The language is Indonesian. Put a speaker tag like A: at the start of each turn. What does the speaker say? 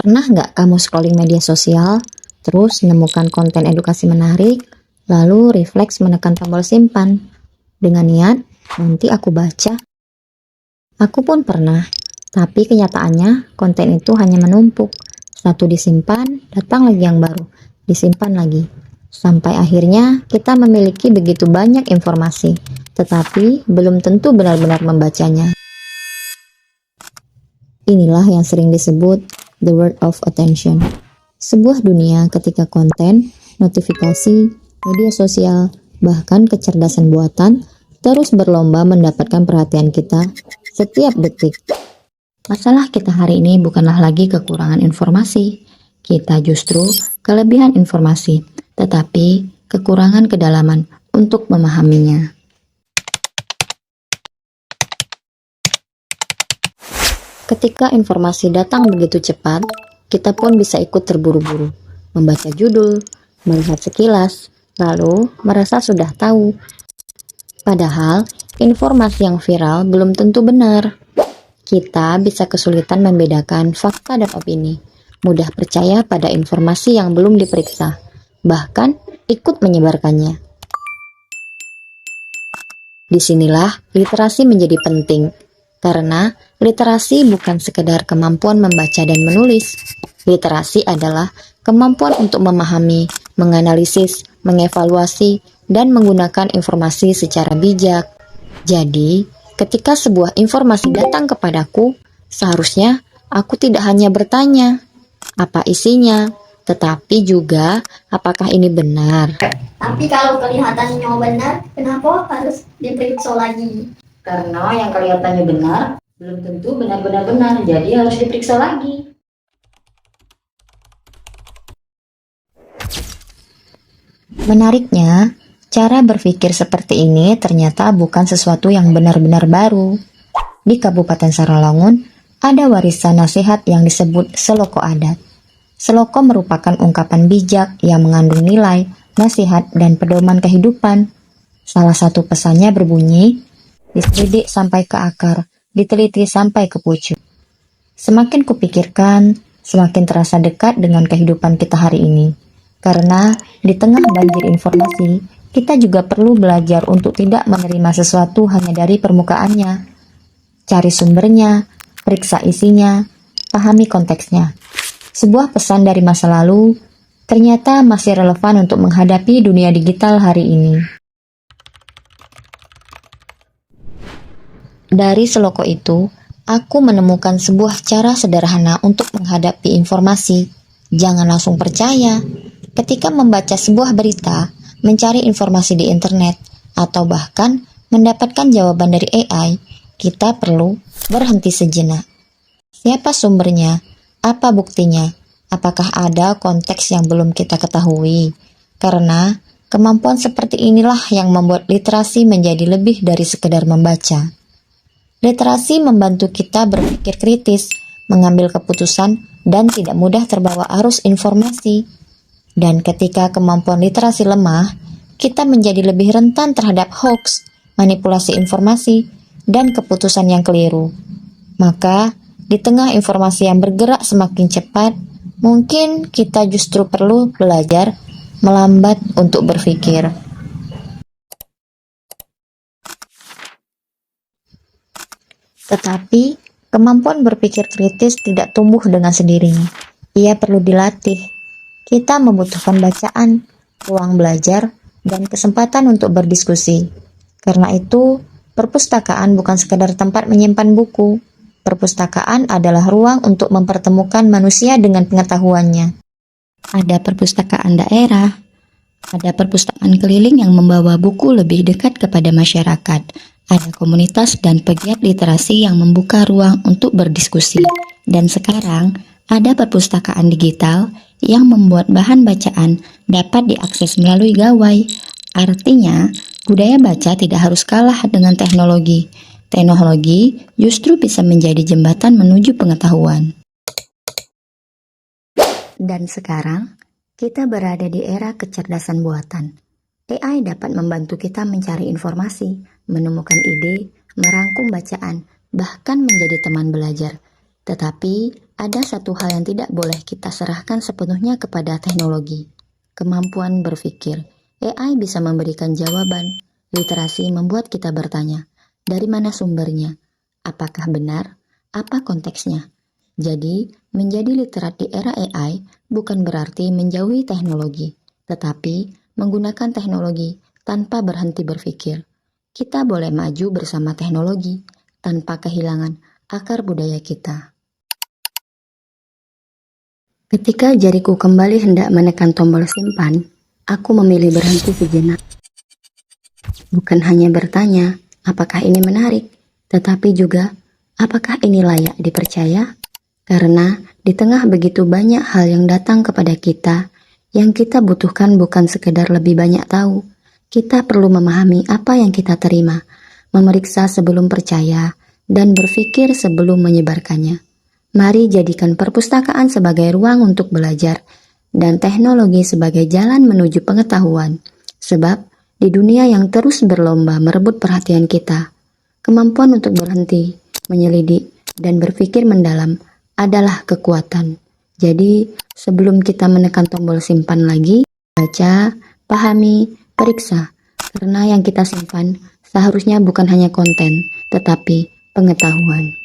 A: Pernah nggak kamu scrolling media sosial, terus menemukan konten edukasi menarik, lalu refleks menekan tombol simpan, dengan niat, nanti aku baca. Aku pun pernah, tapi kenyataannya konten itu hanya menumpuk. Satu disimpan, datang lagi yang baru, disimpan lagi. Sampai akhirnya kita memiliki begitu banyak informasi, tetapi belum tentu benar-benar membacanya. Inilah yang sering disebut the word of attention. Sebuah dunia ketika konten, notifikasi, media sosial, bahkan kecerdasan buatan terus berlomba mendapatkan perhatian kita setiap detik. Masalah kita hari ini bukanlah lagi kekurangan informasi. Kita justru kelebihan informasi, tetapi kekurangan kedalaman untuk memahaminya. Ketika informasi datang begitu cepat, kita pun bisa ikut terburu-buru, membaca judul, melihat sekilas, lalu merasa sudah tahu. Padahal, informasi yang viral belum tentu benar. Kita bisa kesulitan membedakan fakta dan opini, mudah percaya pada informasi yang belum diperiksa, bahkan ikut menyebarkannya. Disinilah literasi menjadi penting, karena literasi bukan sekedar kemampuan membaca dan menulis. Literasi adalah kemampuan untuk memahami, menganalisis, mengevaluasi, dan menggunakan informasi secara bijak. Jadi, ketika sebuah informasi datang kepadaku, seharusnya aku tidak hanya bertanya, apa isinya, tetapi juga apakah ini benar.
B: Tapi kalau kelihatannya benar, kenapa harus diperiksa lagi?
A: Karena yang kelihatannya benar, belum tentu benar-benar benar, jadi harus diperiksa lagi. Menariknya, cara berpikir seperti ini ternyata bukan sesuatu yang benar-benar baru. Di Kabupaten Sarawangun, ada warisan nasihat yang disebut seloko adat. Seloko merupakan ungkapan bijak yang mengandung nilai, nasihat, dan pedoman kehidupan. Salah satu pesannya berbunyi, diselidik sampai ke akar, diteliti sampai ke pucuk. Semakin kupikirkan, semakin terasa dekat dengan kehidupan kita hari ini. Karena di tengah banjir informasi, kita juga perlu belajar untuk tidak menerima sesuatu hanya dari permukaannya. Cari sumbernya, periksa isinya, pahami konteksnya. Sebuah pesan dari masa lalu ternyata masih relevan untuk menghadapi dunia digital hari ini. Dari seloko itu, aku menemukan sebuah cara sederhana untuk menghadapi informasi. Jangan langsung percaya. Ketika membaca sebuah berita, mencari informasi di internet, atau bahkan mendapatkan jawaban dari AI, kita perlu berhenti sejenak. Siapa sumbernya? Apa buktinya? Apakah ada konteks yang belum kita ketahui? Karena kemampuan seperti inilah yang membuat literasi menjadi lebih dari sekedar membaca. Literasi membantu kita berpikir kritis, mengambil keputusan, dan tidak mudah terbawa arus informasi. Dan ketika kemampuan literasi lemah, kita menjadi lebih rentan terhadap hoax, manipulasi informasi, dan keputusan yang keliru. Maka, di tengah informasi yang bergerak semakin cepat, mungkin kita justru perlu belajar melambat untuk berpikir. Tetapi, kemampuan berpikir kritis tidak tumbuh dengan sendirinya. Ia perlu dilatih. Kita membutuhkan bacaan, ruang belajar, dan kesempatan untuk berdiskusi. Karena itu, perpustakaan bukan sekadar tempat menyimpan buku. Perpustakaan adalah ruang untuk mempertemukan manusia dengan pengetahuannya. Ada perpustakaan daerah, ada perpustakaan keliling yang membawa buku lebih dekat kepada masyarakat. Ada komunitas dan pegiat literasi yang membuka ruang untuk berdiskusi. Dan sekarang, ada perpustakaan digital yang membuat bahan bacaan dapat diakses melalui gawai. Artinya, budaya baca tidak harus kalah dengan teknologi. Teknologi justru bisa menjadi jembatan menuju pengetahuan. Dan sekarang, kita berada di era kecerdasan buatan. AI dapat membantu kita mencari informasi, menemukan ide, merangkum bacaan, bahkan menjadi teman belajar. Tetapi ada satu hal yang tidak boleh kita serahkan sepenuhnya kepada teknologi. Kemampuan berpikir. AI bisa memberikan jawaban. Literasi membuat kita bertanya, dari mana sumbernya? Apakah benar? Apa konteksnya? Jadi, menjadi literat di era AI bukan berarti menjauhi teknologi, tetapi menggunakan teknologi tanpa berhenti berpikir. Kita boleh maju bersama teknologi tanpa kehilangan akar budaya kita. Ketika jariku kembali hendak menekan tombol simpan, aku memilih berhenti sejenak. Bukan hanya bertanya, apakah ini menarik, tetapi juga, apakah ini layak dipercaya? Karena di tengah begitu banyak hal yang datang kepada kita, yang kita butuhkan bukan sekedar lebih banyak tahu. Kita perlu memahami apa yang kita terima, memeriksa sebelum percaya, dan berpikir sebelum menyebarkannya. Mari jadikan perpustakaan sebagai ruang untuk belajar, dan teknologi sebagai jalan menuju pengetahuan. Sebab, di dunia yang terus berlomba merebut perhatian kita, kemampuan untuk berhenti, menyelidik, dan berpikir mendalam adalah kekuatan. Jadi, sebelum kita menekan tombol simpan lagi, baca, pahami, periksa. Karena yang kita simpan seharusnya bukan hanya konten, tetapi pengetahuan.